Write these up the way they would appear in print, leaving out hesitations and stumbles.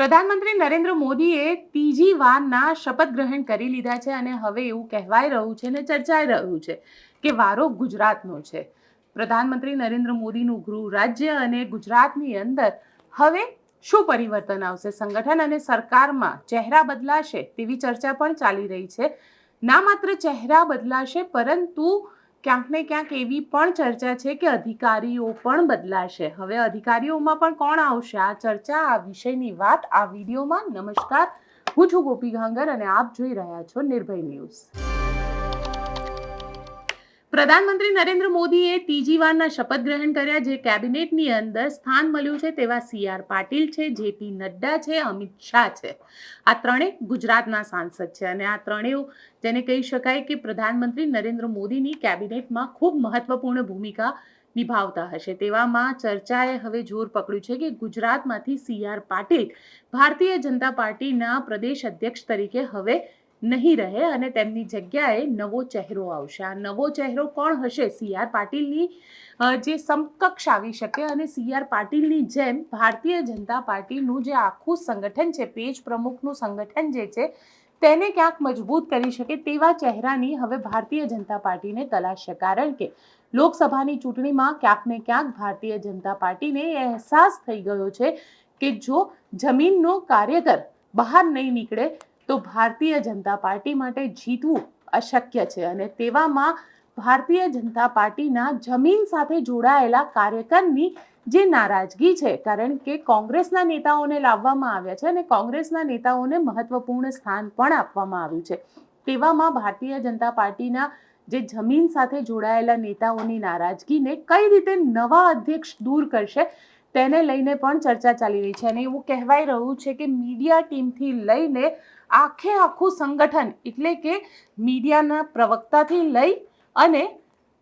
પ્રધાનમંત્રી નરેન્દ્ર મોદીએ ત્રીજી વારના શપથ ગ્રહણ કરી લીધા છે અને હવે એવું કહેવાઈ રહ્યું છે અને ચર્ચાઈ રહ્યું છે કે વારો ગુજરાતનો છે. પ્રધાનમંત્રી નરેન્દ્ર મોદીનું ગૃહ રાજ્ય અને ગુજરાતની અંદર હવે શું પરિવર્તન આવશે? સંગઠન અને સરકારમાં ચહેરા બદલાશે તેવી ચર્ચા પણ ચાલી રહી છે. ના માત્ર ચહેરા બદલાશે પરંતુ ક્યાંક ને ક્યાંક એવી પણ ચર્ચા છે કે અધિકારીઓ પણ બદલાશે. હવે અધિકારીઓમાં પણ કોણ આવશે? આ ચર્ચા, આ વિષયની વાત આ વિડીયોમાં. નમસ્કાર, હું છું ગોપી ગાંગર અને આપ જોઈ રહ્યા છો નિર્ભય ન્યૂઝ. પ્રધાનમંત્રી નરેન્દ્ર મોદીએ ત્રીજી વારના શપથ ગ્રહણ કર્યા. જે કેબિનેટની અંદર સ્થાન મળ્યું છે તેવા CR પાટીલ છે, JP નડ્ડા છે, અમિત શાહ છે. આ ત્રણેય ગુજરાતના સાંસદ છે અને આ ત્રણેય જેને કહી શકાય કે પ્રધાનમંત્રી નરેન્દ્ર મોદીની કેબિનેટમાં ખૂબ મહત્વપૂર્ણ ભૂમિકા નિભાવતા હશે. તેવામાં ચર્ચાએ હવે જોર પકડ્યું છે કે ગુજરાતમાંથી CR પાટીલ ભારતીય જનતા પાર્ટીના પ્રદેશ અધ્યક્ષ તરીકે હવે નહીં રહે અને તેમની જગ્યાએ નવો ચહેરો આવશે. આ નવો ચહેરો કોણ હશે? CR પાટીલની જે સમકક્ષ આવી શકે અને CR પાટીલની જેમ ભારતીય જનતા પાર્ટીનું જે આખું સંગઠન છે, પેજ પ્રમુખનું સંગઠન જે છે તેને ક્યાંક મજબૂત કરી શકે તેવા ચહેરાની હવે ભારતીય જનતા પાર્ટીને તલાશ છે. કારણ કે લોકસભાની ચૂંટણીમાં ક્યાંક ને ક્યાંક ભારતીય જનતા પાર્ટીને અહેસાસ થઈ ગયો છે કે જો જમીનનો કાર્યકર બહાર નહીં નીકળે તો ભારતીય જનતા પાર્ટી માટે જીતવું અશક્ય છે. અને તેવામાં ભારતીય જનતા પાર્ટીના જમીન સાથે જોડાયેલા કાર્યકરની જે નારાજગી છે, કારણ કે કોંગ્રેસના નેતાઓને લાવવામાં આવ્યા છે અને કોંગ્રેસના નેતાઓને મહત્વપૂર્ણ સ્થાન પણ આપવામાં આવ્યું છે. તેવામાં ભારતીય જનતા પાર્ટીના જે જમીન સાથે જોડાયેલા નેતાઓની નારાજગીને કઈ રીતે નવા અધ્યક્ષ દૂર કરશે તેને લઈને પણ ચર્ચા ચાલી રહી છે. અને એવું કહેવાય રહ્યું છે કે મીડિયા ટીમથી લઈને આખું સંગઠન, એટલે કે મીડિયાના પ્રવક્તાથી લઈ અને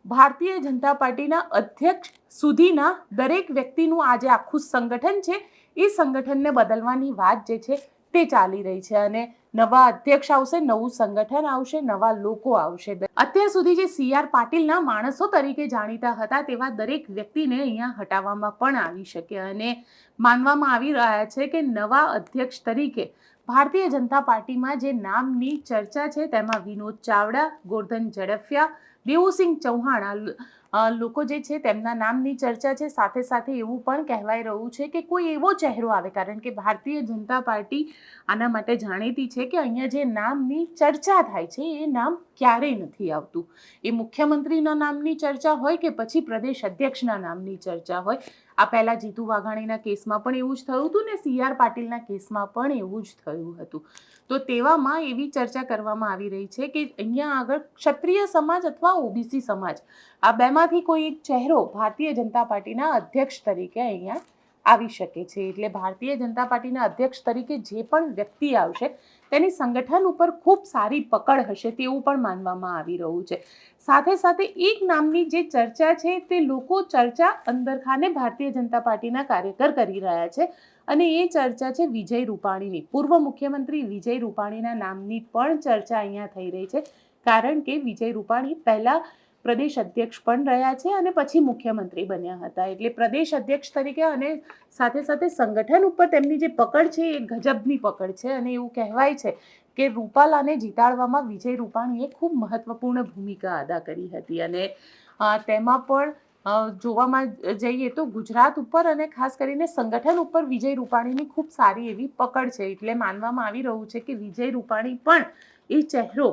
ભારતીય જનતા પાર્ટીના અધ્યક્ષ સુધીના દરેક વ્યક્તિનું આ જે આખું સંગઠન છે એ સંગઠનને બદલવાની વાત જે છે તે ચાલી રહી છે. અને નવા અધ્યક્ષ આવશે, નવું સંગઠન આવશે, નવા લોકો આવશે. અત્યાર સુધી જે CR પાટીલના માણસો તરીકે જાણીતા હતા તેવા દરેક વ્યક્તિને અહીંયા હટાવવામાં પણ આવી શકે અને માનવામાં આવી રહ્યા છે કે નવા અધ્યક્ષ તરીકે ભારતીય જનતા પાર્ટીમાં જે નામની ચર્ચા છે તેમાં વિનોદ ચાવડા, ગોરધન ઝડફિયા, દેવુસિંહ ચૌહાણ આ લોકો જે છે તેમના નામની ચર્ચા છે. સાથે સાથે એવું પણ કહેવાય રહ્યું છે કે કોઈ એવો ચહેરો આવે, કારણ કે ભારતીય જનતા પાર્ટી આના માટે જાણીતી છે કે અહીંયા જે નામની ચર્ચા થાય છે એ નામ ક્યારેય નથી આવતું. એ મુખ્યમંત્રીના નામની ચર્ચા હોય કે પછી પ્રદેશ અધ્યક્ષના નામની ચર્ચા હોય. આ પહેલા જીતુ વાઘાણીના કેસમાં પણ એવું જ થયું હતું ને CR પાટીલના કેસમાં પણ એવું જ થયું હતું. તો તેવામાં એવી ચર્ચા કરવામાં આવી રહી છે કે અહીંયા આગળ ક્ષત્રિય સમાજ અથવા OBC સમાજ આ બેમાંથી કોઈ એક ચહેરો ભારતીય જનતા પાર્ટીના અધ્યક્ષ તરીકે અહીંયા આવી શકે છે. એટલે ભારતીય જનતા પાર્ટીના અધ્યક્ષ તરીકે જે પણ વ્યક્તિ આવશે તેની સંગઠન ઉપર ખૂબ સારી પકડ હશે તેવું પણ માનવામાં આવી રહ્યું છે. સાથે સાથે એક નામની જે ચર્ચા છે તે લોકો ચર્ચા અંદરખાને ભારતીય જનતા પાર્ટીના કાર્યકર કરી રહ્યા છે અને એ ચર્ચા છે વિજય રૂપાણીની. પૂર્વ મુખ્યમંત્રી વિજય રૂપાણીના નામની પણ ચર્ચા અહીંયા થઈ રહી છે. કારણ કે વિજય રૂપાણી પહેલા પ્રદેશ અધ્યક્ષ પણ રહ્યા છે અને પછી મુખ્યમંત્રી બન્યા હતા. એટલે પ્રદેશ અધ્યક્ષ તરીકે અને સાથે સાથે સંગઠન ઉપર તેમની જે પકડ છે એ ગજબની પકડ છે. અને એવું કહેવાય છે કે રૂપાલાને જીતાડવામાં વિજય રૂપાણીએ ખૂબ મહત્વપૂર્ણ ભૂમિકા અદા કરી હતી. અને તેમાં પણ જોવામાં જઈએ તો ગુજરાત ઉપર અને ખાસ કરીને સંગઠન ઉપર વિજય રૂપાણીની ખૂબ સારી એવી પકડ છે. એટલે માનવામાં આવી રહ્યું છે કે વિજય રૂપાણી પણ એ ચહેરો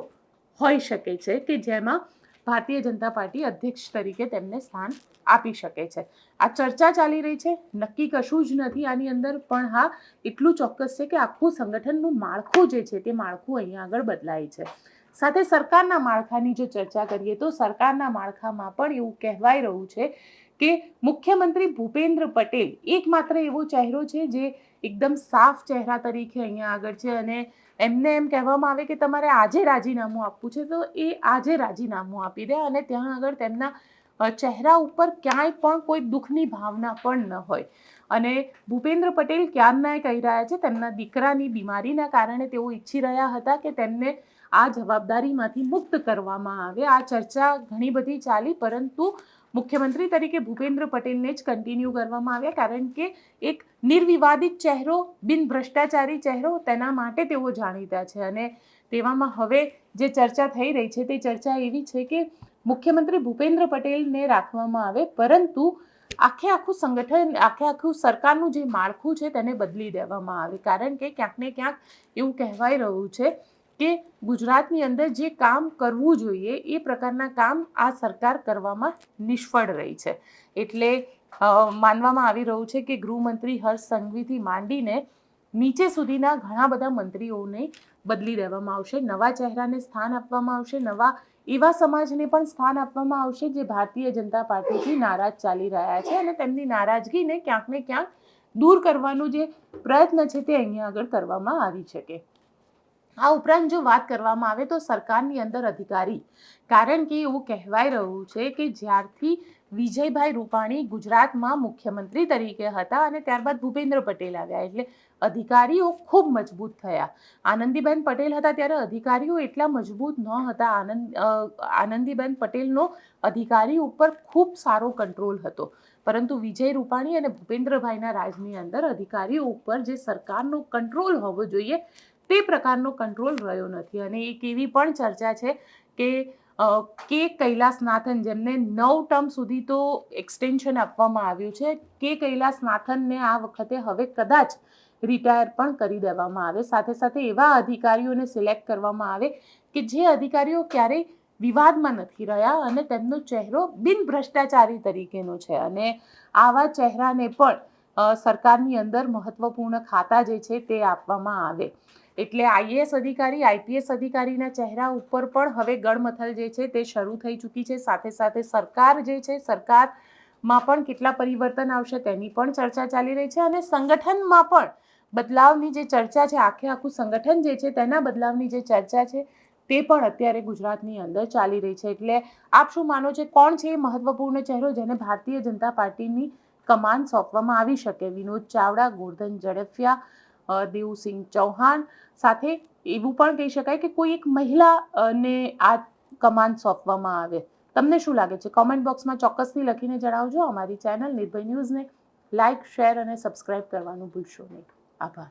હોઈ શકે છે કે જેમાં ભારતીય જનતા પાર્ટી અધ્યક્ષ તરીકે તેમને સ્થાન આપી શકે છે. આ ચર્ચા ચાલી રહી છે, નક્કી કશું જ નથી આની અંદર. પણ હા, એટલું ચોક્કસ છે કે આખું સંગઠનનું માળખું જે છે તે માળખું અહીંયા આગળ બદલાય છે. સાથે સરકારના માળખાની જો ચર્ચા કરીએ તો સરકારના માળખામાં પણ એવું કહેવાય રહ્યું છે કે મુખ્યમંત્રી ભૂપેન્દ્ર પટેલ એકમાત્ર એવો ચહેરો છે જે એકદમ સાફ ચહેરા તરીકે અહીંયા આગળ છે અને એમને એમ કહેવામાં આવે કે તમારે આજે રાજીનામું આપવું છે તો એ આજે રાજીનામું આપી દે અને ત્યાં આગળ તેમના ચહેરા ઉપર ક્યાંય પણ કોઈ દુઃખની ભાવના પણ ન હોય. અને ભૂપેન્દ્ર પટેલ ક્યારના કહી રહ્યા છે તેમના દીકરાની બીમારીના કારણે તેઓ ઈચ્છી રહ્યા હતા કે તેમને આ જવાબદારીમાંથી મુક્ત કરવામાં આવે. આ ચર્ચા ઘણી બધી ચાલી, પરંતુ મુખ્યમંત્રી તરીકે ભૂપેન્દ્ર પટેલને જ કન્ટિન્યુ કરવામાં આવ્યા, કારણ કે એક નિર્વિવાદિત ચહેરો, બિન ભ્રષ્ટાચારી ચહેરો, તેના માટે તેઓ જાણીતા છે. અને તેવામાં હવે જે ચર્ચા થઈ રહી છે તે ચર્ચા એવી છે કે મુખ્યમંત્રી ભૂપેન્દ્ર પટેલને રાખવામાં આવે, પરંતુ આખું સંગઠન, આખું સરકારનું જે માળખું છે તેને બદલી દેવામાં આવે, કારણ કે ક્યાંક ને ક્યાંક એવું કહેવાય રહ્યું છે કે ગુજરાતની અંદર જે કામ કરવું જોઈએ એ પ્રકારના કામ આ સરકાર કરવામાં નિષ્ફળ રહી છે. એટલે માનવામાં આવી રહ્યું છે કે ગૃહમંત્રી હર્ષ સંઘવીથી માંડીને નીચે સુધીના ઘણા બધા મંત્રીઓને બદલી દેવામાં આવશે, નવા ચહેરાને સ્થાન આપવામાં આવશે, નવા એવા સમાજને પણ સ્થાન આપવામાં આવશે જે ભારતીય જનતા પાર્ટીથી નારાજ ચાલી રહ્યા છે, અને તેમની નારાજગીને ક્યાંક ને ક્યાંક દૂર કરવાનો જે પ્રયત્ન છે તે અહીંયા આગળ કરવામાં આવી શકે. આ ઉપરાંત જો વાત કરવામાં આવે તો સરકારની અંદર અધિકારી, કારણ કે એવું કહેવાય રહ્યું છે કે જ્યારથી વિજયભાઈ રૂપાણી ગુજરાતમાં મુખ્યમંત્રી તરીકે હતા અને ત્યારબાદ ભૂપેન્દ્ર પટેલ આવ્યા, એટલે અધિકારીઓ ખૂબ મજબૂત થયા. આનંદીબેન પટેલ હતા ત્યારે અધિકારીઓ એટલા મજબૂત ન હતા. આનંદીબેન પટેલનો અધિકારી ઉપર ખૂબ સારો કંટ્રોલ હતો, પરંતુ વિજય રૂપાણી અને ભૂપેન્દ્રભાઈના રાજની અંદર અધિકારીઓ ઉપર જે સરકારનો કંટ્રોલ હોવો જોઈએ તે પ્રકારનો કંટ્રોલ રહ્યો નથી. અને એક એવી પણ ચર્ચા છે કે કૈલાસનાથન, જેમને 9 ટર્મ સુધી તો એક્સટેન્શન આપવામાં આવ્યું છે, કે કૈલાસનાથનને આ વખતે હવે કદાચ રિટાયર પણ કરી દેવામાં આવે, સાથે સાથે એવા અધિકારીઓને સિલેક્ટ કરવામાં આવે કે જે અધિકારીઓ ક્યારેય વિવાદમાં નથી રહ્યા અને તેમનો ચહેરો બિન ભ્રષ્ટાચારી તરીકેનો છે, અને આવા ચહેરાને પણ સરકારની અંદર મહત્વપૂર્ણ ખાતા જે છે તે આપવામાં આવે. એટલે આઈએએસ અધિકારી, આઈપીએસ અધિકારીના ચહેરા ઉપર પણ હવે ગડમથલ જે છે તે શરૂ થઈ ચૂકી છે. સાથે સાથે સરકાર જે છે, સરકારમાં પણ કેટલા પરિવર્તન આવશે તેની પણ ચર્ચા ચાલી રહી છે, અને સંગઠનમાં પણ બદલાવની જે ચર્ચા છે, આખું સંગઠન જે છે તેના બદલાવની જે ચર્ચા છે તે પણ અત્યારે ગુજરાતની અંદર ચાલી રહી છે. એટલે આપ શું માનો છો, કોણ છે એ મહત્વપૂર્ણ ચહેરો જેને ભારતીય જનતા પાર્ટીની કમાન સોંપવામાં આવી શકે? વિનોદ ચાવડા, ગોરધન ઝડફિયા, દેવસિંહ ચૌહાણ, સાથે એવું પણ કહી શકાય કે કોઈ એક મહિલાને આ કમાન સોંપવામાં આવે. તમને શું લાગે છે? કોમેન્ટ બોક્સમાં ચોક્કસથી લખીને જણાવજો. અમારી ચેનલ નિર્ભય ન્યૂઝને લાઇક, શેર અને સબસ્ક્રાઇબ કરવાનું ભૂલશો નહીં. આભાર.